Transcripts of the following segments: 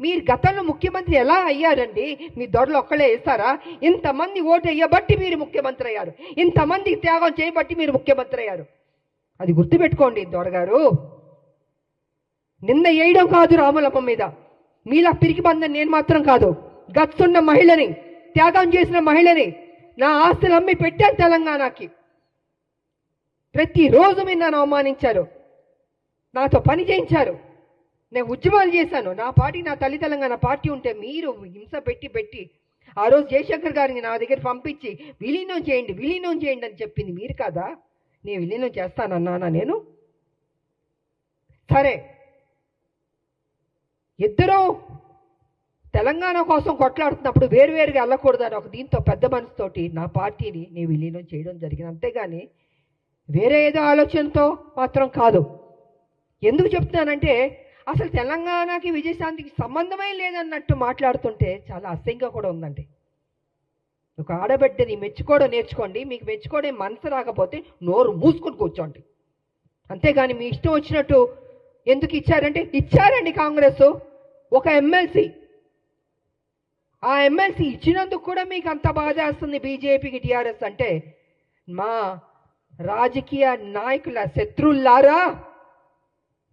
మీరు గతంలో ముఖ్యమంత్రి ఎలా అయ్యారండి? మీ దొరలు ఒక్కళ్ళే వేస్తారా? ఇంతమంది ఓటు వేయబట్టి మీరు ముఖ్యమంత్రి అయ్యారు, ఇంతమంది త్యాగం చేయబట్టి మీరు ముఖ్యమంత్రి అయ్యారు. అది గుర్తుపెట్టుకోండి దొరగారు. నింద వేయడం కాదు రాములమ్మ మీద, మీలా పిరికి బందని నేను మాత్రం కాదు. గచ్చున్న మహిళని, త్యాగం చేసిన మహిళని, నా ఆస్తులు అమ్మి పెట్టాను తెలంగాణకి. ప్రతిరోజు మీరు నన్ను అవమానించారు, నాతో పని చేయించారు, నేను ఉద్యమాలు చేశాను. నా పార్టీ, నా తల్లి తెలంగాణ పార్టీ ఉంటే మీరు హింస పెట్టి ఆ రోజు జయశంకర్ గారిని నా దగ్గర పంపించి విలీనం చేయండి అని చెప్పింది మీరు కాదా? నేను విలీనం చేస్తానన్నానా నేను? సరే, ఇద్దరూ తెలంగాణ కోసం కొట్లాడుతున్నప్పుడు వేరువేరుగా వెళ్ళకూడదని ఒక దీంతో పెద్ద మనసుతోటి నా పార్టీని నేను విలీనం చేయడం జరిగింది. అంతేగాని వేరే ఏదో ఆలోచనతో మాత్రం కాదు. ఎందుకు చెప్తున్నానంటే అసలు తెలంగాణకి విజయశాంతికి సంబంధమే లేదన్నట్టు మాట్లాడుతుంటే చాలా అసహ్యంగా కూడా ఉందండి. ఒక ఆడబిడ్డని మెచ్చుకోవడం నేర్చుకోండి. మీకు మెచ్చుకోవడం మనసు రాకపోతే నోరు మూసుకొని కూర్చోండి. అంతేగాని మీ ఇష్టం వచ్చినట్టు ఎందుకు ఇచ్చారంటే ఇచ్చారండి కాంగ్రెస్ ఒక ఎమ్మెల్సీ. ఆ ఎమ్మెల్సీ ఇచ్చినందుకు కూడా మీకు అంత బాధ వేస్తుంది బీజేపీకి, టీఆర్ఎస్ అంటే. మా రాజకీయ నాయకుల శత్రువులారా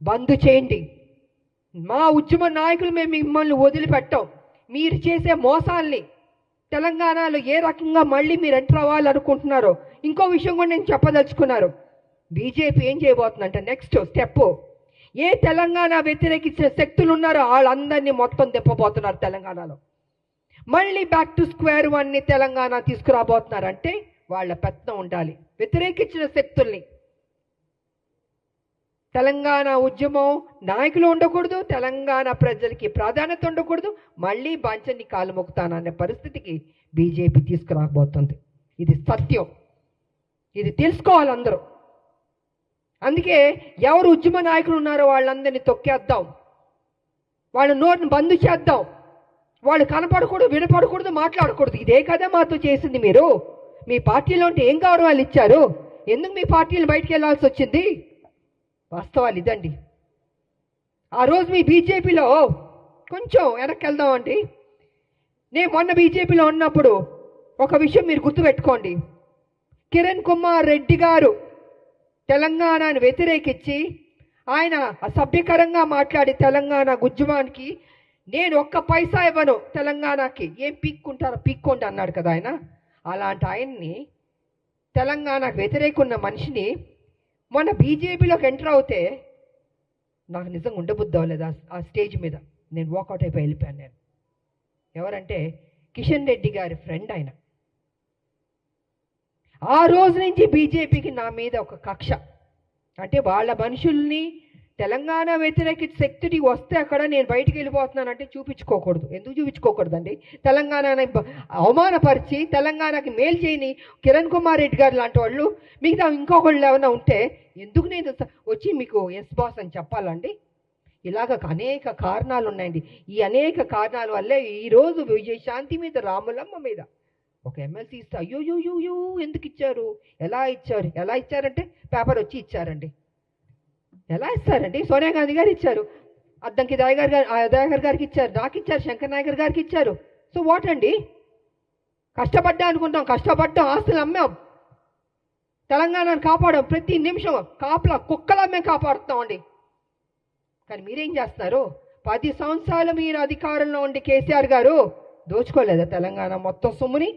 బంద్ చేయండి. మా ఉద్యమ నాయకులు మేము మిమ్మల్ని వదిలిపెట్టాం. మీరు చేసే మోసాల్ని తెలంగాణలో ఏ రకంగా మళ్ళీ మీరు ఎంటర్ అవ్వాలనుకుంటున్నారో ఇంకో విషయం కూడా నేను చెప్పదలుచుకున్నారు. బీజేపీ ఏం చేయబోతుందంటే నెక్స్ట్ స్టెప్, ఏ తెలంగాణ వ్యతిరేకించిన శక్తులు ఉన్నారో వాళ్ళందరినీ మొత్తం తిప్పబోతున్నారు తెలంగాణలో. మళ్ళీ బ్యాక్ టు స్క్వేర్ వన్ని తెలంగాణ తీసుకురాబోతున్నారంటే వాళ్ళ పెత్తనం ఉండాలి. వ్యతిరేకించిన శక్తుల్ని, తెలంగాణ ఉద్యమం నాయకులు ఉండకూడదు, తెలంగాణ ప్రజలకి ప్రాధాన్యత ఉండకూడదు, మళ్ళీ బాంచన్ని కాలు మొక్కుతాననే పరిస్థితికి బీజేపీ తీసుకురాబోతుంది. ఇది సత్యం, ఇది తెలుసుకోవాలి అందరూ. అందుకే ఎవరు ఉద్యమ నాయకులు ఉన్నారో వాళ్ళందరినీ తొక్కేద్దాం, వాళ్ళ నోటిని బంద్ చేద్దాం. వాళ్ళు కనపడకూడదు, వినపడకూడదు, మాట్లాడకూడదు. ఇదే కదా మాతో చేసింది మీరు. మీ పార్టీలో ఉంటే ఏం గౌరవాలు ఇచ్చారు? ఎందుకు మీ పార్టీలు బయటికి వెళ్ళాల్సి వచ్చింది? వాస్తవాలు ఇదండి. ఆ రోజు మీ బీజేపీలో కొంచెం వెనక్కి వెళ్దామండి. నేను మొన్న బీజేపీలో ఉన్నప్పుడు ఒక విషయం మీరు గుర్తుపెట్టుకోండి. కిరణ్ కుమార్ రెడ్డి గారు తెలంగాణను వ్యతిరేకించి ఆయన అసభ్యకరంగా మాట్లాడి తెలంగాణ ఉద్యమానికి నేను ఒక్క పైసా ఇవ్వను తెలంగాణకి, ఏం పీక్కుంటారో పీక్కోండి అన్నాడు కదా ఆయన. అలాంటి ఆయన్ని, తెలంగాణకు వ్యతిరేకున్న మనిషిని మొన్న బీజేపీలోకి ఎంటర్ అవుతే నాకు నిజంగా ఉండబుద్ధి అవ్వలేదు. ఆ స్టేజ్ మీద నేను వాకౌట్ అయిపోయి వెళ్ళిపోయాను. నేను ఎవరంటే కిషన్ రెడ్డి గారి ఫ్రెండ్ ఆయన. ఆ రోజు నుంచి బీజేపీకి నా మీద ఒక కక్ష. అంటే వాళ్ళ మనుషుల్ని తెలంగాణ వ్యతిరేక శక్తి వస్తే అక్కడ నేను బయటికి వెళ్ళిపోతున్నానంటే చూపించుకోకూడదు. ఎందుకు చూపించుకోకూడదండి? తెలంగాణని అవమానపరిచి తెలంగాణకి మేలు చేయని కిరణ్ కుమార్ రెడ్డి గారు లాంటి వాళ్ళు మిగతా ఇంకొకళ్ళు ఏమైనా ఉంటే ఎందుకు నేను వచ్చి మీకు ఎస్ బాస్ అని చెప్పాలండి? ఇలాగ అనేక కారణాలు ఉన్నాయండి. ఈ అనేక కారణాల వల్లే ఈరోజు విజయశాంతి మీద, రాములమ్మ మీద ఒక ఎమ్మెల్సీ ఇస్తే అయ్యో ఎందుకు ఇచ్చారు, ఎలా ఇచ్చారంటే పేపర్ వచ్చి ఇచ్చారండి. ఎలా ఇస్తారండి? సోనియా గాంధీ గారు ఇచ్చారు, అద్దంకి దయాకర్ గారికి ఇచ్చారు, నాకు ఇచ్చారు, శంకర్ నాయకర్ గారికి ఇచ్చారు. సో వాట్ అండి? కష్టపడ్డా అనుకుంటాం, కష్టపడ్డాం, ఆస్తులు అమ్మాం, తెలంగాణను కాపాడాం. ప్రతి నిమిషం కాపలా కుక్కలా మేము కాపాడుతామండి. కానీ మీరేం చేస్తున్నారు? 10 సంవత్సరాలు మీరు అధికారంలో ఉండి కేసీఆర్ గారు దోచుకోలేదా తెలంగాణ మొత్తం సొమ్ముని?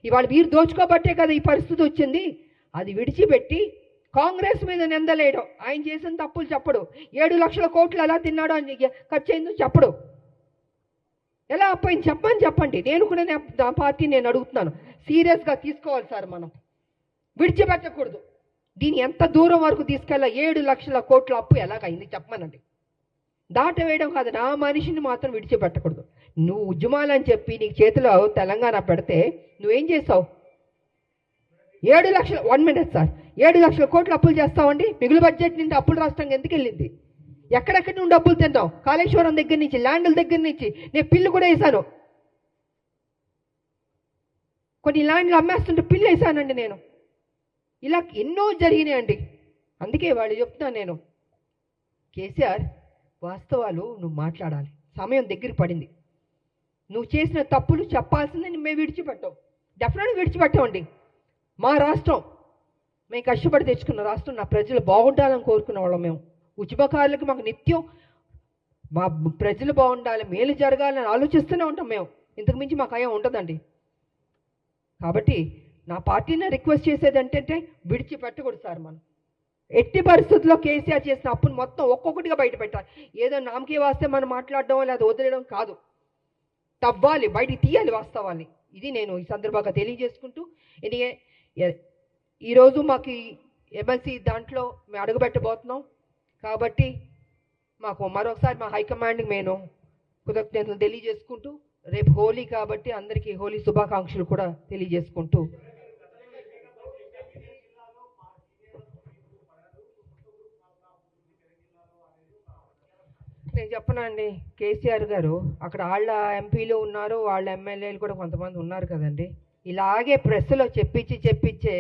ఇవాళ మీరు దోచుకోబట్టే కదా ఈ పరిస్థితి వచ్చింది. అది విడిచిపెట్టి కాంగ్రెస్ మీద నిందలేయడం, ఆయన చేసిన తప్పులు చెప్పడు, 7 లక్షల కోట్లు ఎలా తిన్నాడో అని ఖర్చు అయిందో చెప్పడు, ఎలా అప్పయింది చెప్పండి. నేను కూడా నా పార్టీ నేను అడుగుతున్నాను, సీరియస్గా తీసుకోవాలి సార్. మనం విడిచిపెట్టకూడదు. దీన్ని ఎంత దూరం వరకు తీసుకెళ్ళా? 7 లక్షల కోట్ల అప్పు ఎలాగైంది చెప్పమనండి. దాటవేయడం కాదు, నా మనిషిని మాత్రం విడిచిపెట్టకూడదు. నువ్వు ఉద్యమాలని చెప్పి నీకు చేతిలో తెలంగాణ పెడితే నువ్వేం చేస్తావు? 7 లక్షల 1 మినిట్ సార్, 7 లక్షల కోట్లు అప్పులు చేస్తామండి. మిగులు బడ్జెట్ నుండి అప్పులు రాష్ట్రంగా ఎందుకు వెళ్ళింది? ఎక్కడెక్కడి నుండి అప్పులు తింటాం? కాళేశ్వరం దగ్గర నుంచి, ల్యాండ్ల దగ్గర నుంచి. నేను పిల్లు కూడా వేసాను, కొన్ని ల్యాండ్లు అమ్మేస్తుంటే పిల్లు వేసానండి నేను. ఇలా ఎన్నో జరిగినాయండి. అందుకే వాళ్ళు చెప్తున్నాను నేను, కేసీఆర్ వాస్తవాలు నువ్వు మాట్లాడాలి, సమయం దగ్గర పడింది. నువ్వు చేసిన తప్పులు చెప్పాల్సిందని మేము విడిచిపెట్టాం. డెఫినెట్గా విడిచిపెట్టామండి. మా రాష్ట్రం మేము కష్టపడి తెచ్చుకున్న రాష్ట్రం, నా ప్రజలు బాగుండాలని కోరుకునే వాళ్ళం మేము. ఉద్యమకారులకు మాకు నిత్యం మా ప్రజలు బాగుండాలి, మేలు జరగాలని ఆలోచిస్తూనే ఉంటాం మేము. ఇంతకు మించి మాకు అయ్యా ఉండదండి. కాబట్టి నా పార్టీని రిక్వెస్ట్ చేసేది ఏంటంటే విడిచిపెట్టకూడదు సార్. మనం ఎట్టి పరిస్థితుల్లో కేసీఆర్ చేసిన అప్పును మొత్తం ఒక్కొక్కటిగా బయట పెట్టాలి. ఏదో నామకే వాస్తే మనం మాట్లాడడం లేదా వదిలేయడం కాదు, తవ్వాలి, బయటికి తీయాలి వాస్తవాన్ని. ఇది నేను ఈ సందర్భంగా తెలియజేసుకుంటూ, ఈరోజు మాకు ఎమ్మెల్సీ దాంట్లో మేము అడుగుపెట్టబోతున్నాం. కాబట్టి మాకు మరొకసారి మా హైకమాండ్కి నేను కృతజ్ఞతలు తెలియజేసుకుంటూ, రేపు హోలీ కాబట్టి అందరికీ హోలీ శుభాకాంక్షలు కూడా తెలియజేసుకుంటూ, నేను చెప్పనండి. కేసీఆర్ గారు అక్కడ వాళ్ళ ఎంపీలు ఉన్నారు, వాళ్ళ ఎమ్మెల్యేలు కూడా కొంతమంది ఉన్నారు కదండి. ఇలాగే ప్రెస్లో చెప్పించే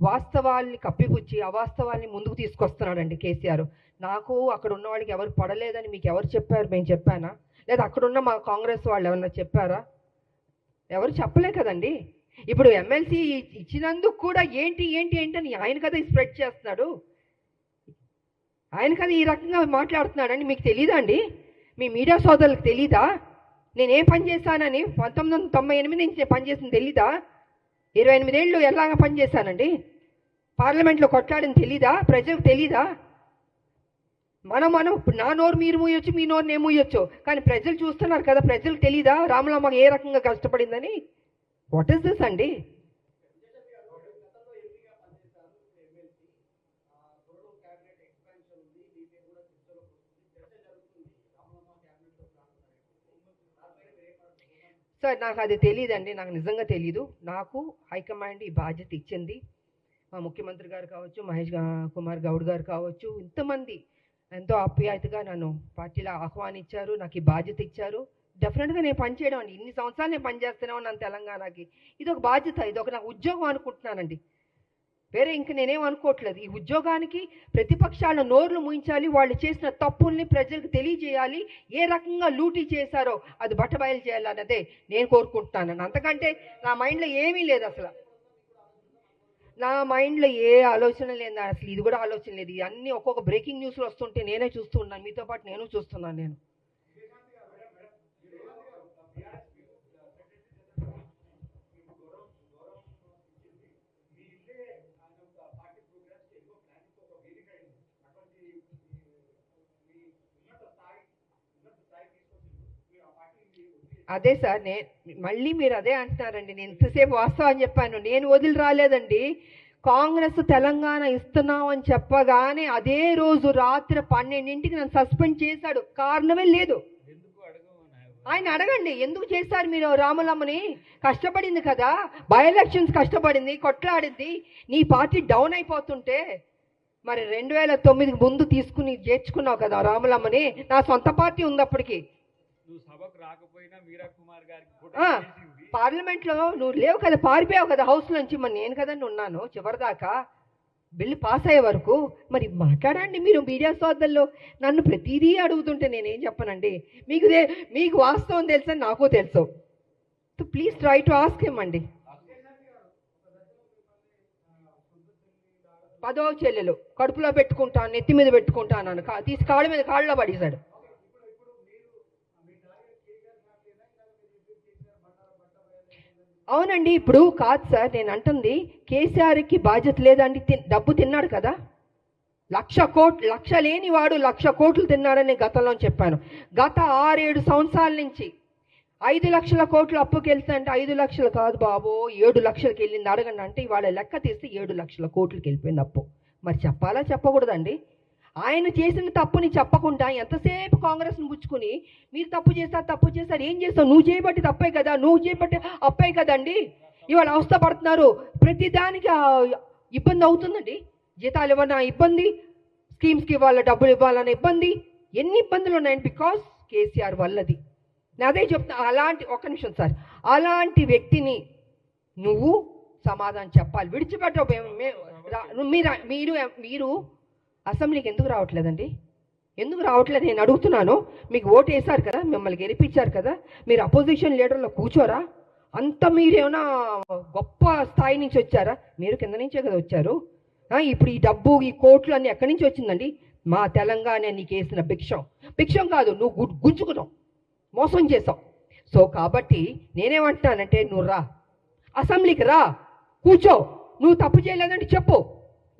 వాస్తవాల్ని కప్పిపుచ్చి అవాస్తవాల్ని ముందుకు తీసుకొస్తున్నాడండి కేసీఆర్. నాకు అక్కడ ఉన్న వాళ్ళకి ఎవరు పడలేదని మీకు ఎవరు చెప్పారు? మేము చెప్పానా? లేదా అక్కడున్న మా కాంగ్రెస్ వాళ్ళు ఏమన్నా చెప్పారా? ఎవరు చెప్పలే కదండి. ఇప్పుడు ఎమ్మెల్సీ ఇచ్చినందుకు కూడా ఏంటి అని ఆయన కదా స్ప్రెడ్ చేస్తున్నాడు, ఆయన కదా ఈ రకంగా మాట్లాడుతున్నాడని మీకు తెలీదా అండి? మీ మీడియా సోదరులకు తెలీదా? నేనేం పని చేశానని 1998 నుంచి నేను పనిచేసింది తెలీదా? 28 ఏళ్ళు ఎలాగా పనిచేశానండి? పార్లమెంట్లో కొట్లాడని తెలీదా? ప్రజలకు తెలీదా? మనం ఇప్పుడు నా నోరు మీరు మూయొచ్చు, మీ నోరు నేను మూయొచ్చు, కానీ ప్రజలు చూస్తున్నారు కదా. ప్రజలకు తెలీదా రామలమ్మ ఏ రకంగా కష్టపడిందని? వాట్ ఈస్ దిస్ అండి? సార్ నాకు అది తెలియదండి, నాకు నిజంగా తెలీదు. నాకు హైకమాండ్ ఈ బాధ్యత ఇచ్చింది. మా ముఖ్యమంత్రి గారు కావచ్చు, మహేష్ కుమార్ గౌడ్ గారు కావచ్చు, ఇంతమంది ఎంతో ఆప్యాయతగా నన్ను పార్టీలో ఆహ్వానించారు, నాకు ఈ బాధ్యత ఇచ్చారు. డెఫినెట్గా నేను పనిచేయడం అండి. ఇన్ని సంవత్సరాలు నేను పనిచేస్తూనే ఉన్నాను తెలంగాణకి. ఇది ఒక బాధ్యత, ఇది ఒక నాకు ఉద్యోగం అనుకుంటున్నానండి. వేరే ఇంక నేనేం అనుకోవట్లేదు. ఈ ఉద్యోగానికి ప్రతిపక్షాల నోర్లు ముయించాలి, వాళ్ళు చేసిన తప్పుల్ని ప్రజలకు తెలియజేయాలి, ఏ రకంగా లూటీ చేశారో అది బట్టబయలు చేయాలన్నదే నేను కోరుకుంటున్నాను. అంతకంటే నా మైండ్లో ఏమీ లేదు అసలు. నా మైండ్లో ఏ ఆలోచన లేదు అసలు. ఇది కూడా ఆలోచన లేదు. ఇవన్నీ ఒక్కొక్క బ్రేకింగ్ న్యూస్లు వస్తుంటే నేనే చూస్తూ ఉన్నాను, మీతో పాటు నేను చూస్తున్నాను. నేను అదే సార్, మళ్ళీ మీరు అదే అంటున్నారండి. నేను ఇంతసేపు వాస్తవం చెప్పాను, నేను వదిలి రాలేదండి. కాంగ్రెస్ తెలంగాణ ఇస్తున్నామని చెప్పగానే అదే రోజు రాత్రి 12ంటికి నన్ను సస్పెండ్ చేశాడు. కారణమే లేదు. ఆయన అడగండి ఎందుకు చేశారు మీరు? రాములమ్మని కష్టపడింది కదా, బై ఎలక్షన్స్ కష్టపడింది, కొట్లాడింది. నీ పార్టీ డౌన్ అయిపోతుంటే మరి 2009 ముందు తీసుకుని చేర్చుకున్నావు కదా రాములమ్మని. నా సొంత పార్టీ ఉంది అప్పటికి. పార్లమెంట్లో నువ్వు లేవు కదా, పారిపోయావు కదా హౌస్ నుంచి. మరి నేను కదండి ఉన్నాను చివరిదాకా బిల్లు పాస్ అయ్యే వరకు. మరి మాట్లాడండి మీరు మీడియా సోదరులు. నన్ను ప్రతిదీ అడుగుతుంటే నేనేం చెప్పనండి. మీకు వాస్తవం తెలుసని నాకు తెలుసు. So please try to ask him అండి. 10వ చెల్లెలు కడుపులో పెట్టుకుంటాను, నెత్తి మీద పెట్టుకుంటాను, తీసి కాళ్ళలో పడేశాడు. అవునండి, ఇప్పుడు కాదు సార్ నేను అంటుంది, కేసీఆర్కి బాధ్యత లేదండి. డబ్బు తిన్నాడు కదా, 1,00,000 కోట్లు. లక్ష లేని వాడు 1,00,000 కోట్లు తిన్నాడని గతంలో చెప్పాను. గత 6-7 సంవత్సరాల నుంచి 5 లక్షల కోట్లు అప్పుకి వెళ్తాయంటే 5 లక్షలు కాదు బాబో 7 లక్షలకి వెళ్ళింది. అడగండి అంటే ఇవాళ లెక్క తీస్తే 7 లక్షల కోట్లకి వెళ్ళిపోయింది అప్పు. మరి చెప్పాలా చెప్పకూడదండి? ఆయన చేసిన తప్పుని చెప్పకుండా ఎంతసేపు కాంగ్రెస్ను పుచ్చుకుని మీరు తప్పు చేశారు ఏం చేస్తావు? నువ్వు చేయబట్టి తప్పే కదా, నువ్వు చేయబట్టి అప్పే కదండి. ఇవాళ అవస్థ పడుతున్నారు, ప్రతిదానికి ఇబ్బంది అవుతుందండి. జీతాలు ఇవ్వనా ఇబ్బంది, స్కీమ్స్కి ఇవ్వాలి డబ్బులు ఇవ్వాలన్న ఇబ్బంది, ఎన్ని ఇబ్బందులు ఉన్నాయండి బికాస్ కేసీఆర్ వల్లది. నేను అదే చెప్తున్నా. ఒక్క నిమిషం సార్, అలాంటి వ్యక్తిని నువ్వు సమాధానం చెప్పాలి. విడిచిపెట్టవు. మీరు అసెంబ్లీకి ఎందుకు రావట్లేదండి? ఎందుకు రావట్లేదు నేను అడుగుతున్నాను. మీకు ఓటు వేశారు కదా, మిమ్మల్ని గెలిపించారు కదా, మీరు అపోజిషన్ లీడర్లో కూర్చోరా? అంత మీరేమైనా గొప్ప స్థాయి నుంచి వచ్చారా? మీరు కింద నుంచే కదా వచ్చారు. ఇప్పుడు ఈ డబ్బు ఈ కోట్లు అన్నీ ఎక్కడి నుంచి వచ్చిందండి? మా తెలంగాణ నీకు వేసిన భిక్షం కాదు, నువ్వు గుంజుకున్నావు, మోసం చేసావు. సో కాబట్టి నేనేమంటున్నానంటే నువ్వు రా, అసెంబ్లీకి రా, కూర్చో. నువ్వు తప్పు చేయలేదంటే చెప్పు,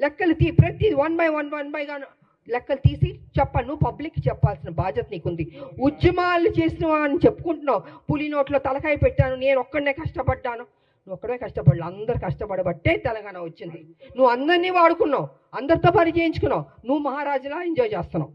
లెక్కలు ప్రతి వన్ బై గాను లెక్కలు తీసి చెప్పాలి. నువ్వు పబ్లిక్కి చెప్పాల్సిన బాధ్యత నీకుంది. ఉద్యమాలు చేసినవా అని చెప్పుకుంటున్నావు. పులి నోట్లో తలకాయ పెట్టాను, నేను ఒక్కడనే కష్టపడ్డాను. నువ్వు ఒక్కడే కష్టపడలే, అందరు కష్టపడబట్టే తెలంగాణ వచ్చింది. నువ్వు అందరినీ వాడుకున్నావు, అందరితో పని చేయించుకున్నావు, నువ్వు మహారాజులా ఎంజాయ్ చేస్తున్నావు.